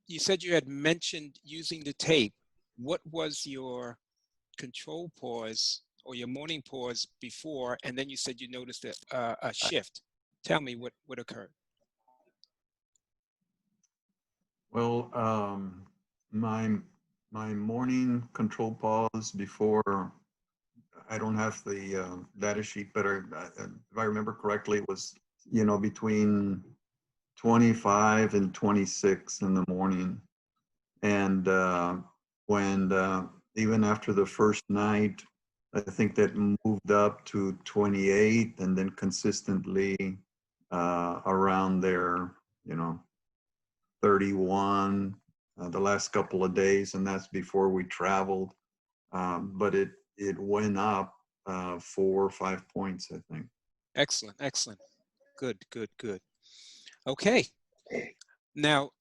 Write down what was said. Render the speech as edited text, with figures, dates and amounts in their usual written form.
you said you had mentioned using the tape. What was your control pause or your morning pause before? And then you said you noticed a shift. Tell me what occurred. Well, my morning control pause before, I don't have the data sheet, but if I remember correctly, it was, you know, between 25 and 26 in the morning. And when even after the first night, I think that moved up to 28, and then consistently around there, you know, 31 the last couple of days, and that's before we traveled. But it went up 4 or 5 points, I think. Excellent. Good. Okay. Now,